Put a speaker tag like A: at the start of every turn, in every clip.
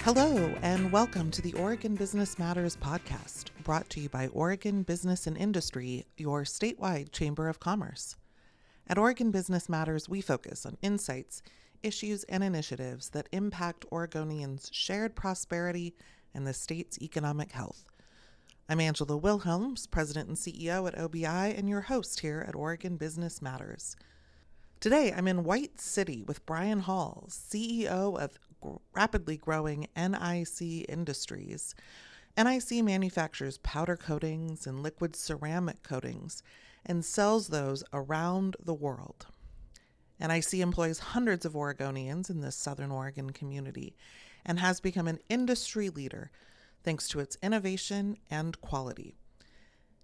A: Hello, and welcome to the Oregon Business Matters podcast, brought to you by Oregon Business and Industry, your statewide Chamber of Commerce. At Oregon Business Matters, we focus on insights, issues, and initiatives that impact Oregonians' shared prosperity and the state's economic health. I'm Angela Wilhelms, President and CEO at OBI, and your host here at Oregon Business Matters. Today, I'm in White City with Brian Hall, CEO of rapidly growing NIC Industries. NIC manufactures powder coatings and liquid ceramic coatings and sells those around the world. NIC employs hundreds of Oregonians in the Southern Oregon community and has become an industry leader thanks to its innovation and quality.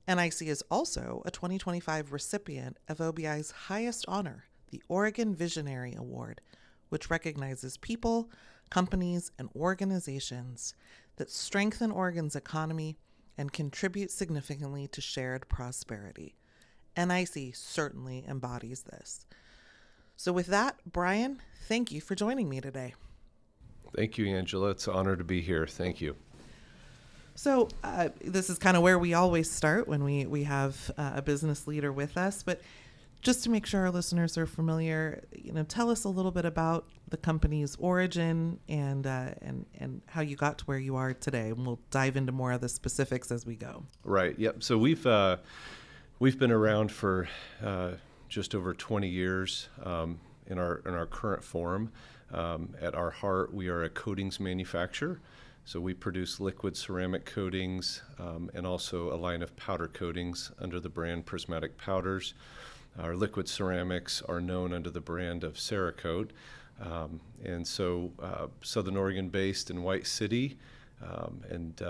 A: NIC is also a 2025 recipient of OBI's highest honor, the Oregon Visionary Award, which recognizes people, companies, and organizations that strengthen Oregon's economy and contribute significantly to shared prosperity. NIC certainly embodies this. So with that, Brian, thank you for joining me today.
B: Thank you, Angela. It's an honor to be here. Thank you.
A: So this is kind of where we always start when we have a business leader with us, but just to make sure our listeners are familiar, tell us a little bit about the company's origin and how you got to where you are today. And we'll dive into more of the specifics as we go.
B: Right. Yep. So we've been around for just over 20 years in our current form. At our heart, we are a coatings manufacturer. So we produce liquid ceramic coatings and also a line of powder coatings under the brand Prismatic Powders. Our liquid ceramics are known under the brand of Cerakote. And so Southern Oregon based in White City and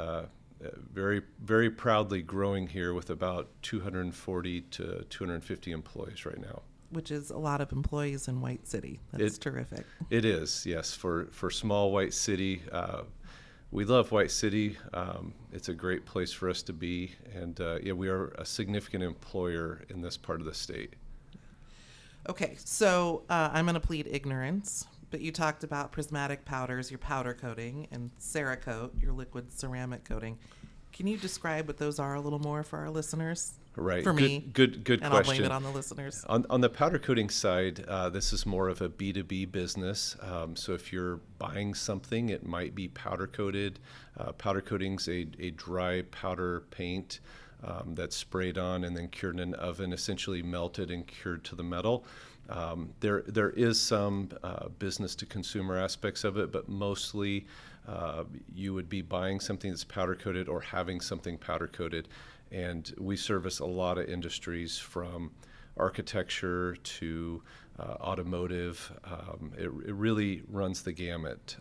B: very, very proudly growing here with about 240 to 250 employees right now.
A: Which is a lot of employees in White City. That's terrific.
B: It is, yes. For small White City, we love White City. It's a great place for us to be. And we are a significant employer in this part of the state.
A: Okay, so I'm going to plead ignorance, but you talked about Prismatic Powders, your powder coating, and Cerakote, your liquid ceramic coating. Can you describe what those are a little more for our listeners?
B: Right.
A: For me.
B: Good
A: and
B: question.
A: I'll blame it on the listeners.
B: On the powder coating side, this is more of a B2B business. So if you're buying something, it might be powder coated. Powder coating's a dry powder paint that's sprayed on and then cured in an oven, essentially melted and cured to the metal. There is some business to consumer aspects of it, but mostly you would be buying something that's powder coated or having something powder coated. And we service a lot of industries from architecture to automotive. It really runs the gamut.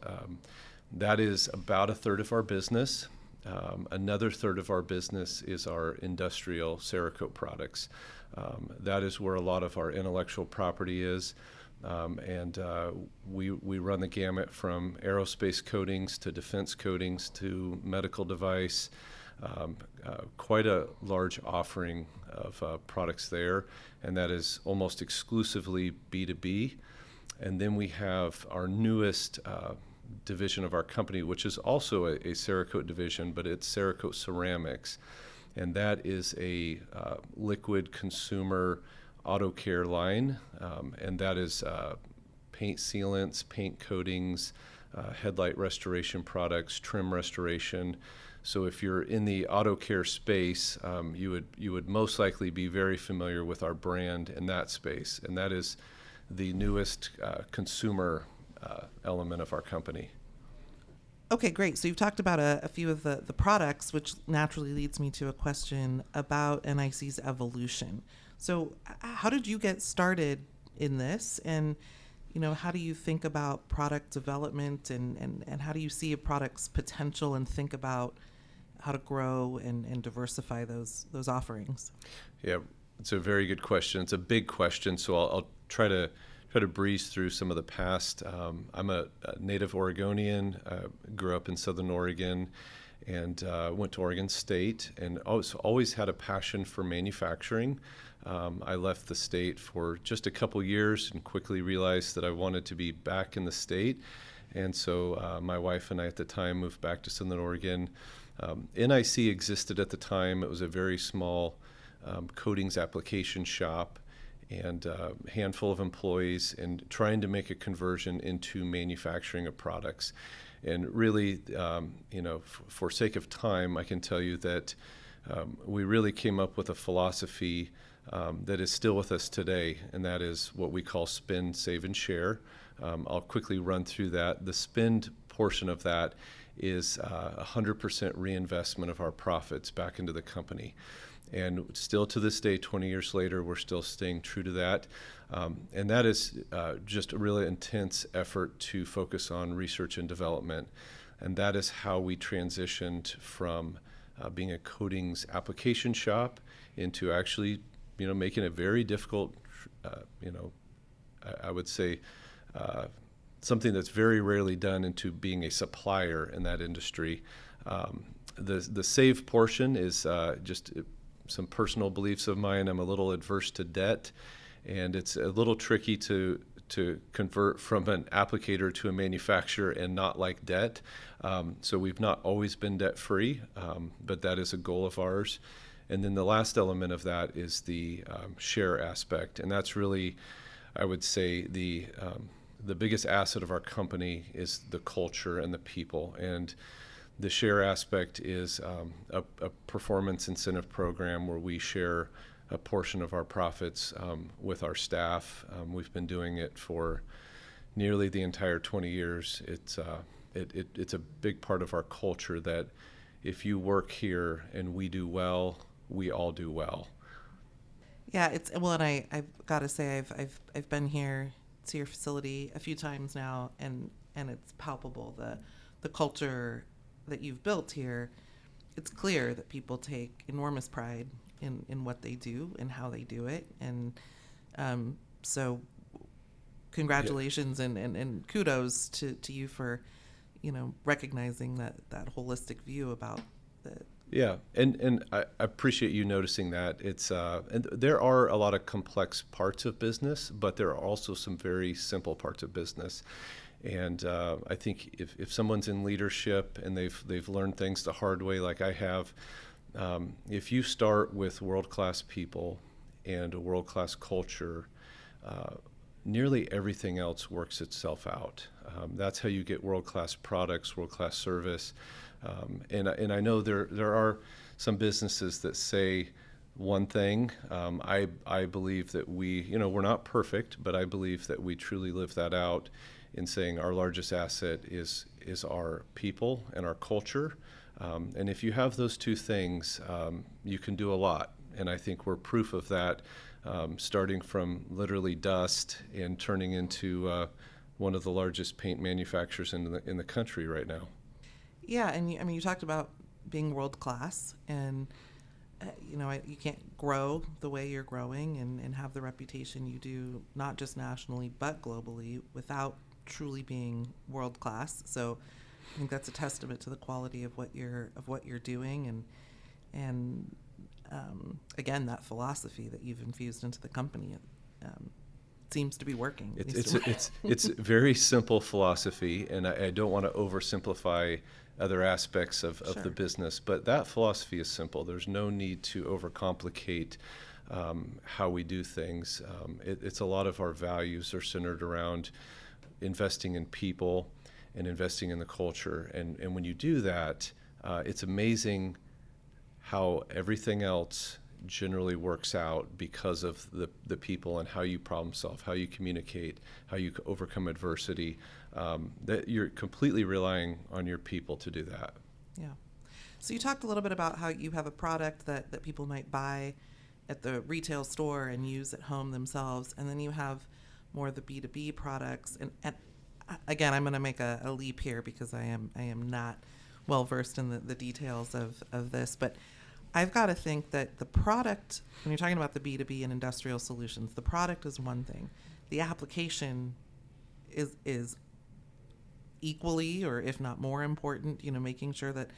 B: That is about a third of our business. Another third of our business is our industrial Cerakote products. That is where a lot of our intellectual property is. We run the gamut from aerospace coatings to defense coatings to medical device. Quite a large offering of products there, and that is almost exclusively B2B. And then we have our newest division of our company, which is also a Cerakote division, but it's Cerakote Ceramics. And that is a liquid consumer auto care line, and that is paint sealants, paint coatings, headlight restoration products, trim restoration. So if you're in the auto care space, you would most likely be very familiar with our brand in that space, and that is the newest consumer element of our company.
A: Okay, great. So you've talked about a few of the products, which naturally leads me to a question about NIC's evolution. So how did you get started in this? And, how do you think about product development and how do you see a product's potential and think about how to grow and diversify those offerings?
B: Yeah, it's a very good question. It's a big question, so I'll try to breeze through some of the past. I'm a native Oregonian, grew up in Southern Oregon, and went to Oregon State, and always had a passion for manufacturing. I left the state for just a couple years and quickly realized that I wanted to be back in the state. And so my wife and I at the time moved back to Southern Oregon. NIC existed at the time. It was a very small coatings application shop and a handful of employees, and trying to make a conversion into manufacturing of products. And really, for sake of time, I can tell you that we really came up with a philosophy that is still with us today, and that is what we call spend, save, and share. I'll quickly run through that. The spend portion of that is 100% reinvestment of our profits back into the company. And still to this day, 20 years later, we're still staying true to that. And that is just a really intense effort to focus on research and development. And that is how we transitioned from being a coatings application shop into actually, making a very difficult, I would say, something that's very rarely done, into being a supplier in that industry. The save portion is just some personal beliefs of mine. I'm a little adverse to debt, and it's a little tricky to convert from an applicator to a manufacturer and not like debt. So we've not always been debt free, but that is a goal of ours. And then the last element of that is the share aspect, and that's really, I would say, the biggest asset of our company is the culture and the people. And the share aspect is a performance incentive program where we share a portion of our profits with our staff. We've been doing it for nearly the entire 20 years. It's a big part of our culture that if you work here and we do well, we all do well.
A: Yeah, and I've got to say I've been here to your facility a few times now, and it's palpable, the culture that you've built here. It's clear that people take enormous pride in what they do and how they do it, and so congratulations. Yeah. and kudos to you for recognizing that holistic view about the.
B: Yeah, and I appreciate you noticing that. It's and there are a lot of complex parts of business, but there are also some very simple parts of business. And I think if someone's in leadership and they've learned things the hard way, like I have, if you start with world-class people and a world-class culture, nearly everything else works itself out. That's how you get world-class products, world-class service. And I know there are some businesses that say one thing. I believe that we're not perfect, but I believe that we truly live that out in saying our largest asset is our people and our culture. And if you have those two things, you can do a lot. And I think we're proof of that, starting from literally dust and turning into one of the largest paint manufacturers in the country right now.
A: Yeah, and you talked about being world class, and you can't grow the way you're growing and have the reputation you do, not just nationally but globally, without truly being world class. So I think that's a testament to the quality of what you're doing, and again, that philosophy that you've infused into the company seems to be working.
B: It's a very simple philosophy, and I don't want to oversimplify other aspects of
A: Sure.
B: the business, but that philosophy is simple. There's no need to overcomplicate how we do things. It's a lot of our values are centered around investing in people and investing in the culture. And when you do that, it's amazing how everything else generally works out because of the people and how you problem solve, how you communicate, how you overcome adversity. That you're completely relying on your people to do that.
A: Yeah. So you talked a little bit about how you have a product that people might buy at the retail store and use at home themselves, and then you have more of the B2B products. And again, I'm going to make a leap here because I am not well versed in the details of this, but I've got to think that the product, when you're talking about the B2B and industrial solutions, the product is one thing. The application is equally, or if not more important, making sure that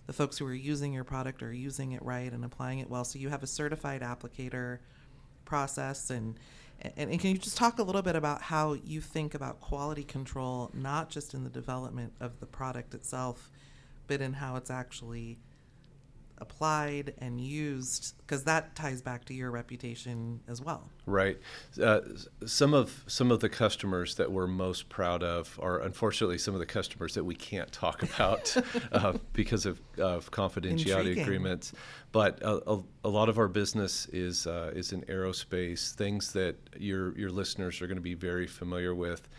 A: the folks who are using your product are using it right and applying it well. So you have a certified applicator process, and And can you just talk a little bit about how you think about quality control, not just in the development of the product itself, but in how it's actually applied and used, because that ties back to your reputation as well.
B: Right. Some of the customers that we're most proud of are unfortunately some of the customers that we can't talk about because of confidentiality
A: Intriguing.
B: agreements. But a lot of our business is in aerospace, things that your listeners are going to be very familiar with.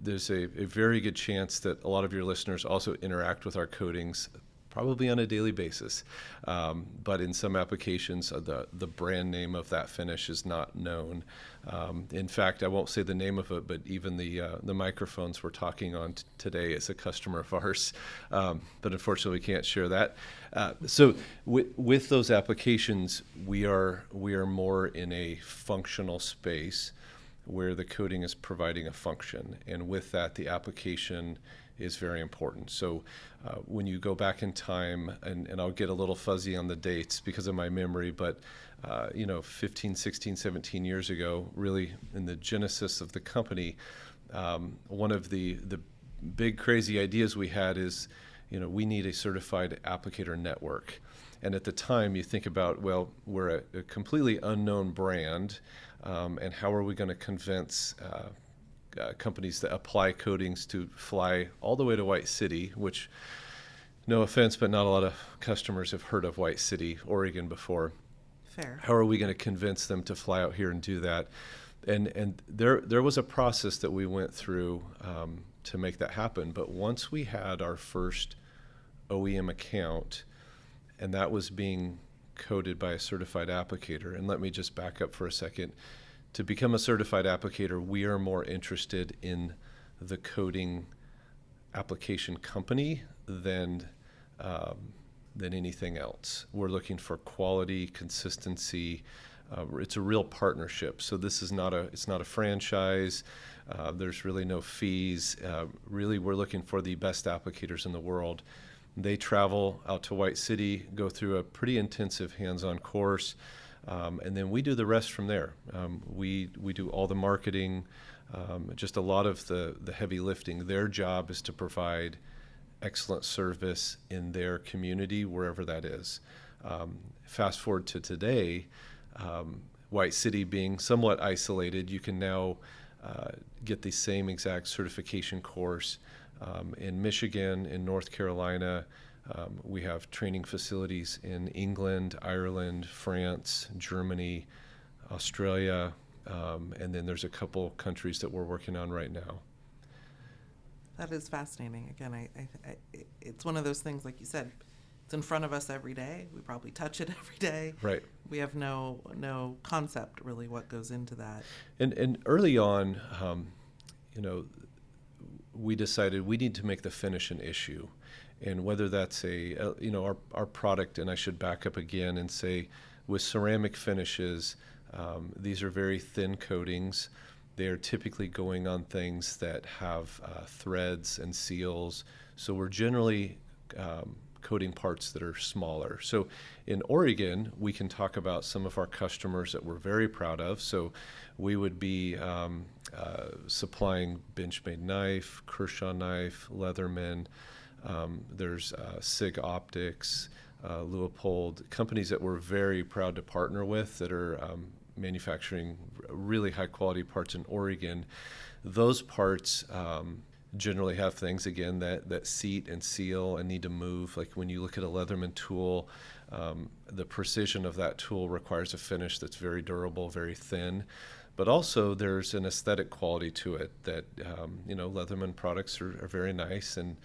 B: There's a very good chance that a lot of your listeners also interact with our coatings probably on a daily basis. But in some applications, the brand name of that finish is not known. In fact, I won't say the name of it, but even the microphones we're talking on today is a customer of ours. But unfortunately, we can't share that. So with those applications, we are more in a functional space where the coating is providing a function. And with that, the application is very important. So when you go back in time, and I'll get a little fuzzy on the dates because of my memory, but 15, 16, 17 years ago, really in the genesis of the company, one of the big crazy ideas we had is, we need a certified applicator network. And at the time, you think about, well, we're a completely unknown brand, and how are we going to convince companies that apply coatings to fly all the way to White City, which, no offense, but not a lot of customers have heard of White City, Oregon before.
A: Fair.
B: How are we going to convince them to fly out here and do that? And there was a process that we went through to make that happen. But once we had our first OEM account, and that was being coated by a certified applicator, and let me just back up for a second. To become a certified applicator, we are more interested in the coating application company than anything else. We're looking for quality, consistency. It's a real partnership. So this is it's not a franchise. There's really no fees. Really, we're looking for the best applicators in the world. They travel out to White City, go through a pretty intensive hands-on course. And then we do the rest from there. We do all the marketing, just a lot of the heavy lifting. Their job is to provide excellent service in their community, wherever that is. Fast forward to today, White City being somewhat isolated, you can now get the same exact certification course in Michigan, in North Carolina. We have training facilities in England, Ireland, France, Germany, Australia, and then there's a couple countries that we're working on right now.
A: That is fascinating. Again, it's one of those things, like you said, it's in front of us every day. We probably touch it every day.
B: Right.
A: We have no concept really what goes into that.
B: And early on, we decided we need to make the finish an issue. And whether that's our product, and I should back up again and say, with ceramic finishes, these are very thin coatings. They are typically going on things that have threads and seals. So we're generally coating parts that are smaller. So in Oregon, we can talk about some of our customers that we're very proud of. So we would be supplying Benchmade knife, Kershaw knife, Leatherman. There's SIG Optics, Leupold, companies that we're very proud to partner with that are manufacturing really high quality parts in Oregon. Those parts generally have things, again, that seat and seal and need to move. Like when you look at a Leatherman tool, the precision of that tool requires a finish that's very durable, very thin. But also there's an aesthetic quality to it that, Leatherman products are very nice, and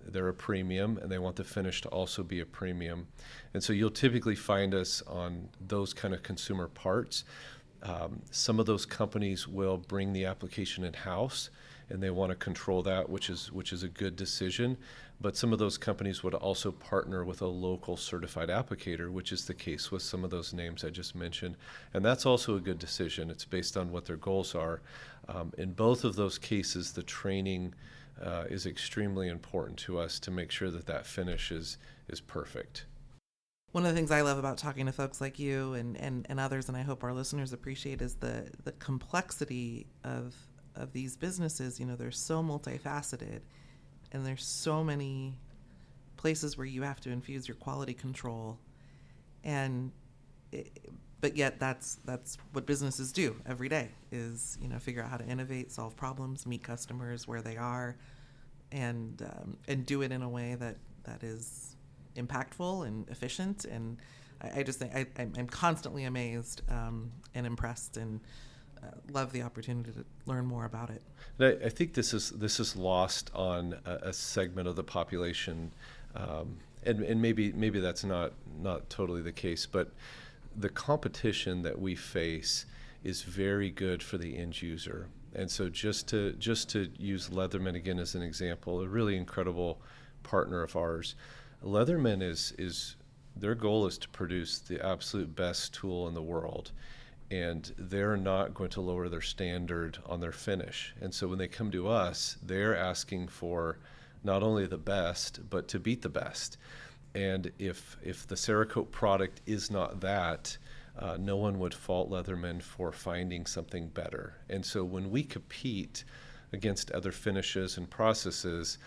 B: they're a premium, and they want the finish to also be a premium. And so you'll typically find us on those kind of consumer parts. Some of those companies will bring the application in-house, and they want to control that, which is a good decision. But some of those companies would also partner with a local certified applicator, which is the case with some of those names I just mentioned. And that's also a good decision. It's based on what their goals are. In both of those cases, the training is extremely important to us to make sure that finish is perfect.
A: One of the things I love about talking to folks like you and others, and I hope our listeners appreciate, is the complexity of these businesses. You know, they're so multifaceted, and there's so many places where you have to infuse your quality control, but yet that's what businesses do every day, is, you know, figure out how to innovate, solve problems, meet customers where they are, and do it in a way that is impactful and efficient. And I just think I'm constantly amazed and impressed, and love the opportunity to learn more about it.
B: And I think this is lost on a segment of the population, and maybe that's not totally the case, but the competition that we face is very good for the end user. And so just to use Leatherman again as an example, a really incredible partner of ours. Leatherman is their goal is to produce the absolute best tool in the world, and they're not going to lower their standard on their finish. And so when they come to us, they're asking for not only the best, but to beat the best. And if the Cerakote product is not that, no one would fault Leatherman for finding something better. And so when we compete against other finishes and processes,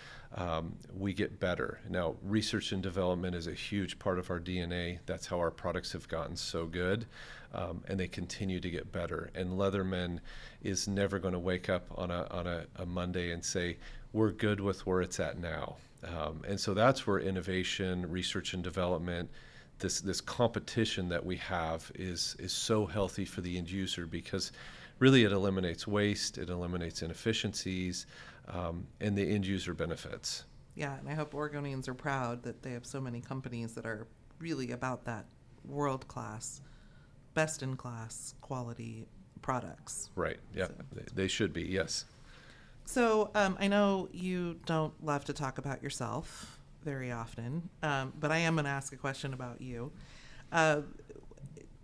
B: we get better. Now, research and development is a huge part of our DNA. That's how our products have gotten so good, and they continue to get better. And Leatherman is never going to wake up on a Monday and say, we're good with where it's at now. And so that's where innovation, research and development, this competition that we have is so healthy for the end user, because really it eliminates waste, it eliminates inefficiencies, and the end user benefits.
A: Yeah, and I hope Oregonians are proud that they have so many companies that are really about that world-class, best-in-class quality products.
B: Right, yeah, so they should be, yes.
A: So I know you don't love to talk about yourself very often, but I am going to ask a question about you. Tell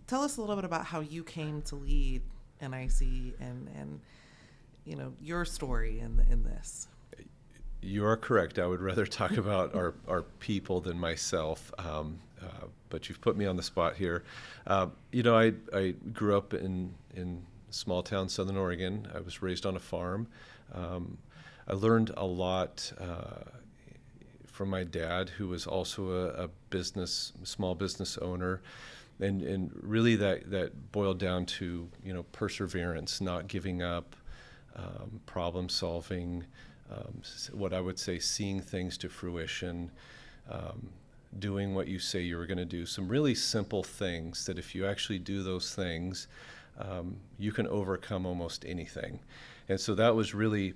A: us a little bit about how you came to lead NIC and you know, your story in this.
B: You are correct. I would rather talk about our people than myself, but you've put me on the spot here. You know, I grew up in small town Southern Oregon. I was raised on a farm. I learned a lot from my dad, who was also a small business owner, and really that boiled down to, you know, perseverance, not giving up, problem solving, what I would say, seeing things to fruition, doing what you say you were going to do. Some really simple things that if you actually do those things, you can overcome almost anything. And so that was really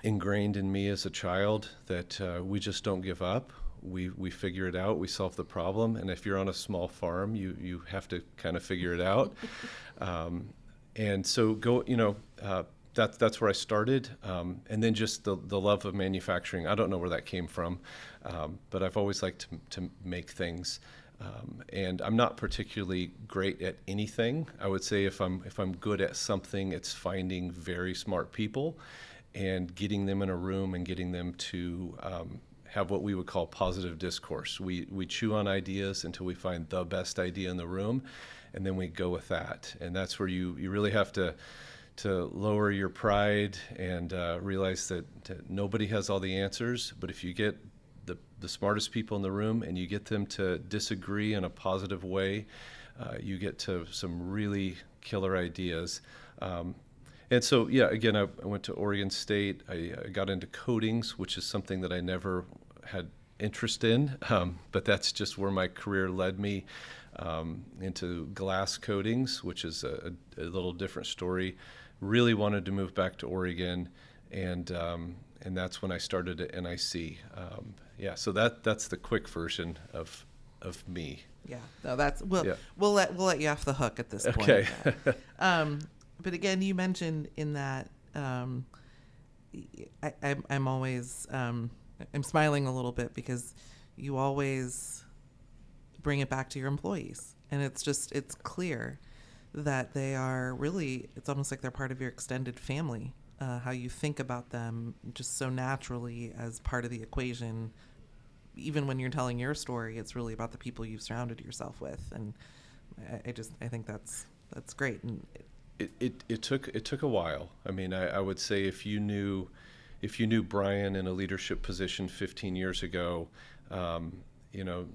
B: ingrained in me as a child, that we just don't give up. We figure it out. We solve the problem. And if you're on a small farm, you have to kind of figure it out. And so that's where I started. And then just the love of manufacturing. I don't know where that came from, but I've always liked to make things. And I'm not particularly great at anything. I would say if I'm good at something, it's finding very smart people and getting them in a room and getting them to have what we would call positive discourse. We chew on ideas until we find the best idea in the room, and then we go with that. And that's where you really have to lower your pride and realize that nobody has all the answers. But if you get the smartest people in the room and you get them to disagree in a positive way, you get to some really killer ideas. And so, yeah, again, I went to Oregon State. I got into coatings, which is something that I never had interest in, but that's just where my career led me, into glass coatings, which is a little different story. Really wanted to move back to Oregon, and that's when I started at NIC. So that's the quick version of me.
A: Yeah, no, we'll let you off the hook at this point.
B: Okay.
A: But again, you mentioned in that I'm always I'm smiling a little bit because you always bring it back to your employees, and it's clear that they are really, it's almost like they're part of your extended family. How you think about them just so naturally as part of the equation even when you're telling your story, it's really about the people you've surrounded yourself with. And I think that's great. And
B: it took a while. I mean, I would say if you knew Brian in a leadership position 15 years ago, you know,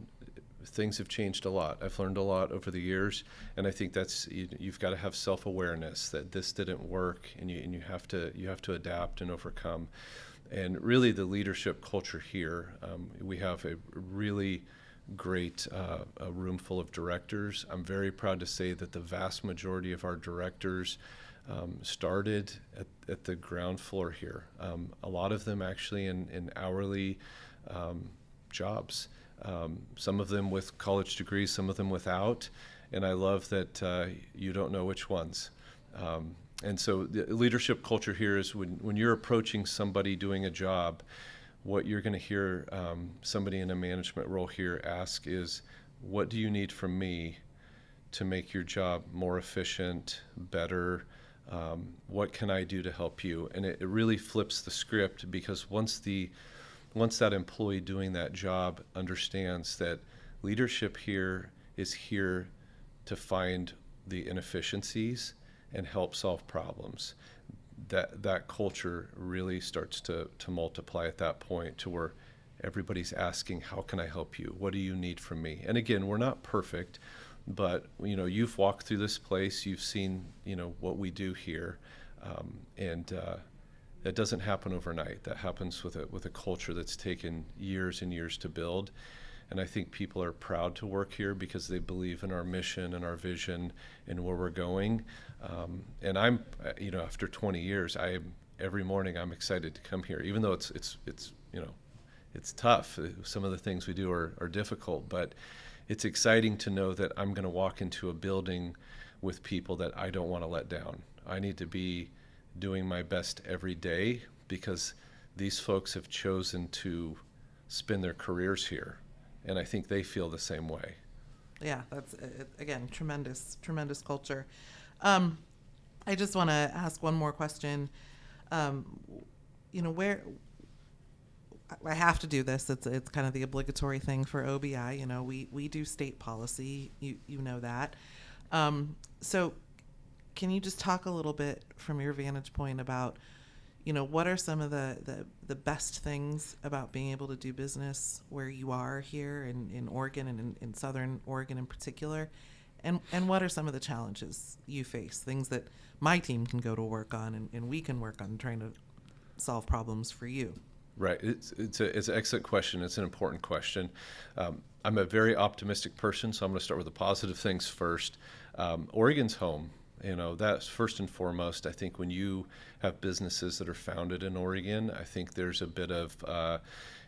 B: things have changed a lot. I've learned a lot over the years, and I think that's you've got to have self-awareness that this didn't work, and you have to adapt and overcome. And really, the leadership culture here, we have a really great a room full of directors. I'm very proud to say that the vast majority of our directors started at the ground floor here. A lot of them actually in hourly jobs. Some of them with college degrees, some of them without. And I love that you don't know which ones. And so the leadership culture here is when you're approaching somebody doing a job, what you're going to hear somebody in a management role here ask is, what do you need from me to make your job more efficient, better? What can I do to help you? And it really flips the script, because once that employee doing that job understands that leadership here is here to find the inefficiencies and help solve problems, that culture really starts to multiply at that point, to where everybody's asking, how can I help you? What do you need from me? And again, we're not perfect, but you've walked through this place, you've seen what we do here, and that doesn't happen overnight. That happens with a culture that's taken years and years to build. And I think people are proud to work here because they believe in our mission and our vision and where we're going. And I'm, after 20 years, every morning I'm excited to come here, even though it's tough. Some of the things we do are difficult, but it's exciting to know that I'm going to walk into a building with people that I don't want to let down. I need to be doing my best every day because these folks have chosen to spend their careers here, and I think they feel the same way.
A: Yeah, that's again tremendous culture. I just want to ask one more question. Where I have to do this. It's kind of the obligatory thing for OBI. We do state policy. You know that. So can you just talk a little bit from your vantage point about, what are some of the best things about being able to do business where you are here in Oregon and in Southern Oregon in particular? And what are some of the challenges you face, things that my team can go to work on and we can work on trying to solve problems for you?
B: Right. It's an excellent question. It's an important question. I'm a very optimistic person, so I'm going to start with the positive things first. Oregon's home. That's first and foremost. I think when you have businesses that are founded in Oregon, I think there's a bit of,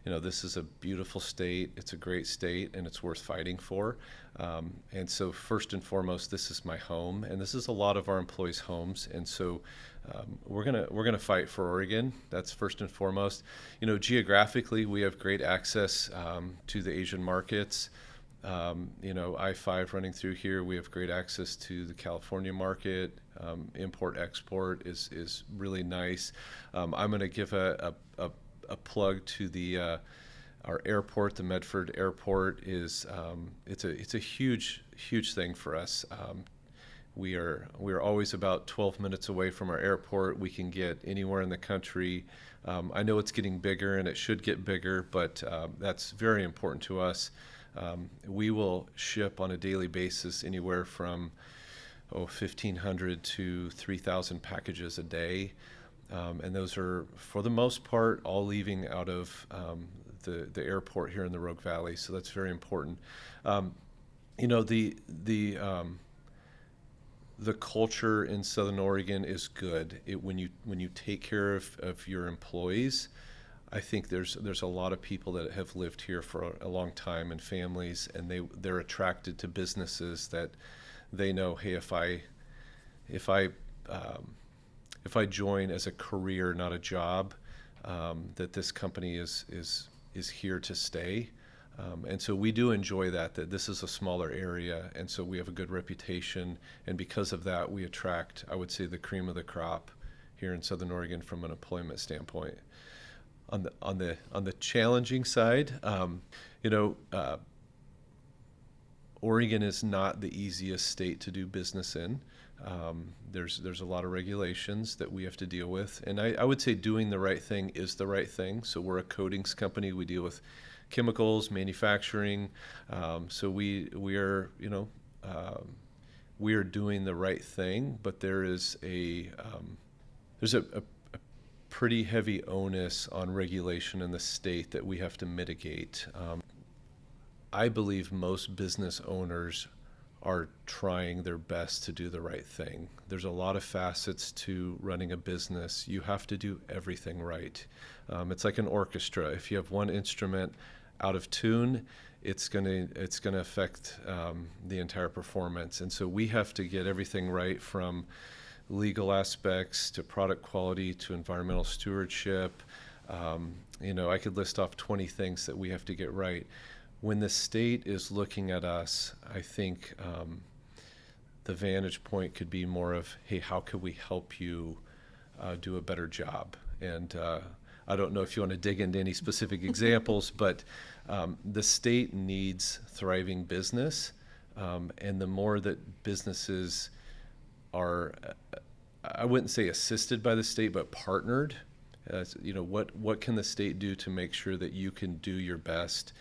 B: this is a beautiful state, it's a great state, and it's worth fighting for. And so first and foremost, this is my home, and this is a lot of our employees' homes. And so we're gonna fight for Oregon. That's first and foremost. Geographically, we have great access to the Asian markets. I-5 running through here, we have great access to the California market. Import-export is really nice. I'm going to give a plug to our airport. The Medford Airport is it's a huge thing for us. We are always about 12 minutes away from our airport. We can get anywhere in the country. I know it's getting bigger and it should get bigger, but that's very important to us. We will ship on a daily basis anywhere from 1,500 to 3,000 packages a day, and those are, for the most part, all leaving out of the airport here in the Rogue Valley. So that's very important. The culture in Southern Oregon is good. When you take care of your employees, I think there's a lot of people that have lived here for a long time, and families, and they're attracted to businesses that they know, hey, if I join as a career, not a job, that this company is here to stay. And so we do enjoy that this is a smaller area, and so we have a good reputation, and because of that, we attract, I would say, the cream of the crop here in Southern Oregon from an employment standpoint. on the challenging side, you know, Oregon is not the easiest state to do business in. There's a lot of regulations that we have to deal with, and I would say doing the right thing is the right thing. So we're a coatings company. We deal with chemicals, manufacturing. So we are, you know, we are doing the right thing, but there's a pretty heavy onus on regulation in the state that we have to mitigate. I believe most business owners are trying their best to do the right thing. There's a lot of facets to running a business. You have to do everything right. It's like an orchestra. If you have one instrument out of tune, it's gonna affect the entire performance. And so we have to get everything right, from legal aspects to product quality to environmental stewardship. I could list off 20 things that we have to get right. When the state is looking at us, I think the vantage point could be more of, hey, how could we help you do a better job? And I don't know if you want to dig into any specific examples, but the state needs thriving business. And the more that businesses are, I wouldn't say assisted by the state, but partnered, what can the state do to make sure that you can do your best?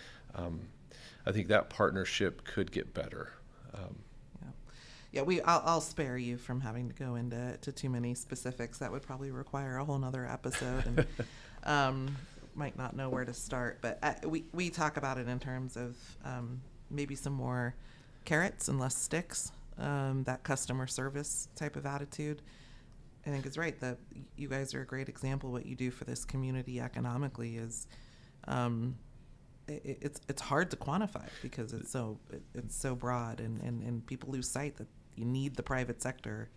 B: I think that partnership could get better.
A: I'll spare you from having to go into too many specifics. That would probably require a whole nother episode, and might not know where to start. But we talk about it in terms of maybe some more carrots and less sticks. That customer service type of attitude, I think, is right. That you guys are a great example. What you do for this community economically is, it's hard to quantify because it's so broad, and people lose sight that you need the private sector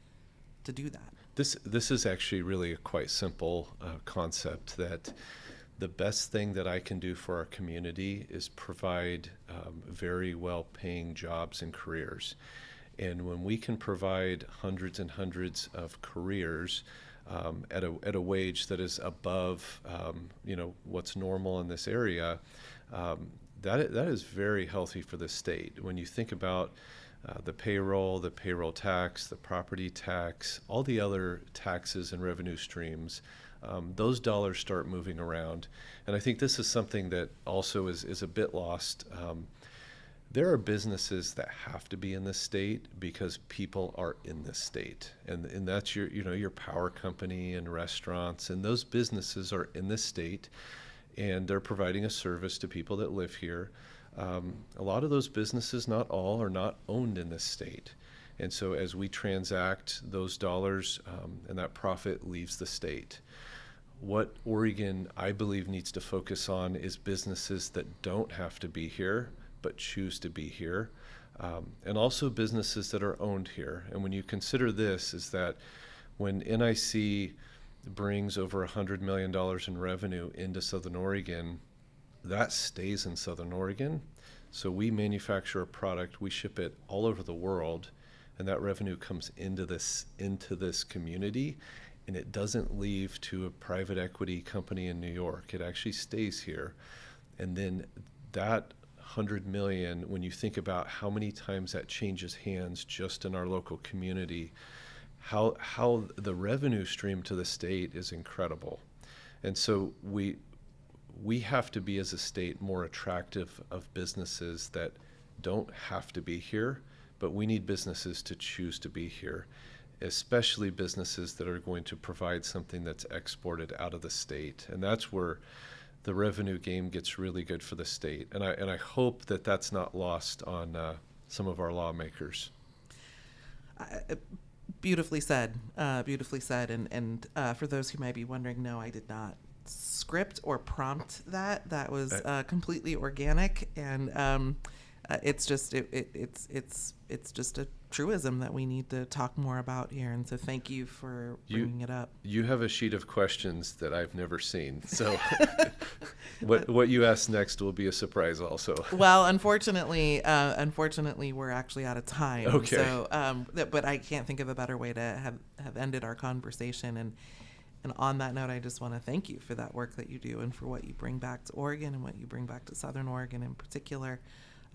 A: to do that.
B: This is actually really a quite simple concept, that the best thing that I can do for our community is provide very well-paying jobs and careers. And when we can provide hundreds and hundreds of careers at a wage that is above what's normal in this area, that is very healthy for the state. When you think about the payroll tax, the property tax, all the other taxes and revenue streams, those dollars start moving around. And I think this is something that also is a bit lost. There are businesses that have to be in this state because people are in this state, and that's your power company and restaurants, and those businesses are in this state, and they're providing a service to people that live here. A lot of those businesses, not all, are not owned in this state. And so as we transact, those dollars and that profit leaves the state. What Oregon, I believe, needs to focus on is businesses that don't have to be here, but choose to be here, and also businesses that are owned here. And when you consider this, is that when NIC brings over $100 million in revenue into Southern Oregon, that stays in Southern Oregon. So we manufacture a product, we ship it all over the world, and that revenue comes into this community, and it doesn't leave to a private equity company in New York. It actually stays here. And then that 100 million, when you think about how many times that changes hands just in our local community, how the revenue stream to the state is incredible. And so we have to be, as a state, more attractive of businesses that don't have to be here, but we need businesses to choose to be here, especially businesses that are going to provide something that's exported out of the state. And that's where the revenue game gets really good for the state. And I hope that that's not lost on some of our lawmakers.
A: Beautifully said. And for those who might be wondering, no, I did not script or prompt that. That was completely organic, and it's just a truism that we need to talk more about here. And so thank you for bringing it up.
B: You have a sheet of questions that I've never seen. So what you ask next will be a surprise also.
A: Well, unfortunately, we're actually out of time.
B: Okay.
A: So, but I can't think of a better way to have ended our conversation. And on that note, I just want to thank you for that work that you do and for what you bring back to Oregon and what you bring back to Southern Oregon in particular.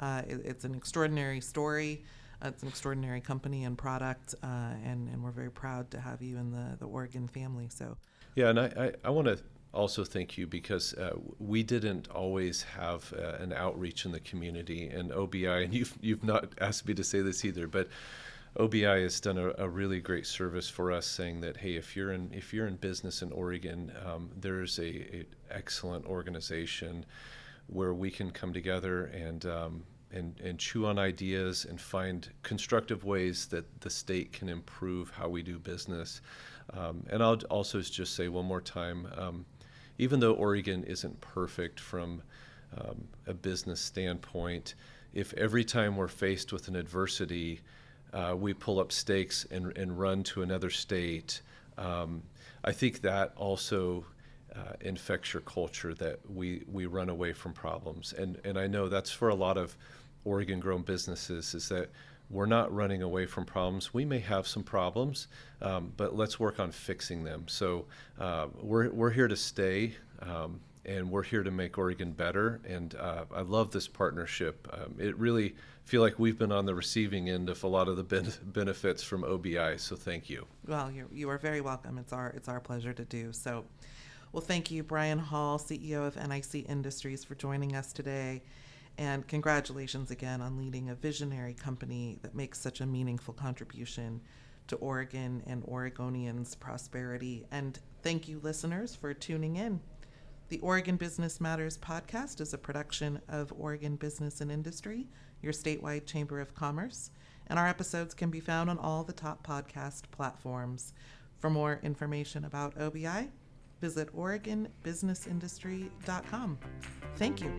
A: It's an extraordinary story. It's an extraordinary company and product, and we're very proud to have you in the Oregon family. So,
B: yeah, and I want to also thank you because we didn't always have an outreach in the community, and OBI, and you've not asked me to say this either, but OBI has done a really great service for us, saying that, hey, if you're in business in Oregon, there's a excellent organization where we can come together and chew on ideas and find constructive ways that the state can improve how we do business. And I'll also just say one more time, even though Oregon isn't perfect from a business standpoint, if every time we're faced with an adversity, we pull up stakes and run to another state, I think that also infects your culture, that we run away from problems. And I know that's for a lot of Oregon-grown businesses, is that we're not running away from problems. We may have some problems, but let's work on fixing them. So we're here to stay, and we're here to make Oregon better. And I love this partnership. It really feel like we've been on the receiving end of a lot of the benefits from OBI. So thank you.
A: Well, you are very welcome. It's our pleasure to do so. Well, thank you, Brian Hall, CEO of NIC Industries, for joining us today. And congratulations again on leading a visionary company that makes such a meaningful contribution to Oregon and Oregonians' prosperity. And thank you, listeners, for tuning in. The Oregon Business Matters podcast is a production of Oregon Business and Industry, your statewide chamber of commerce, and our episodes can be found on all the top podcast platforms. For more information about OBI, visit OregonBusinessIndustry.com. Thank you.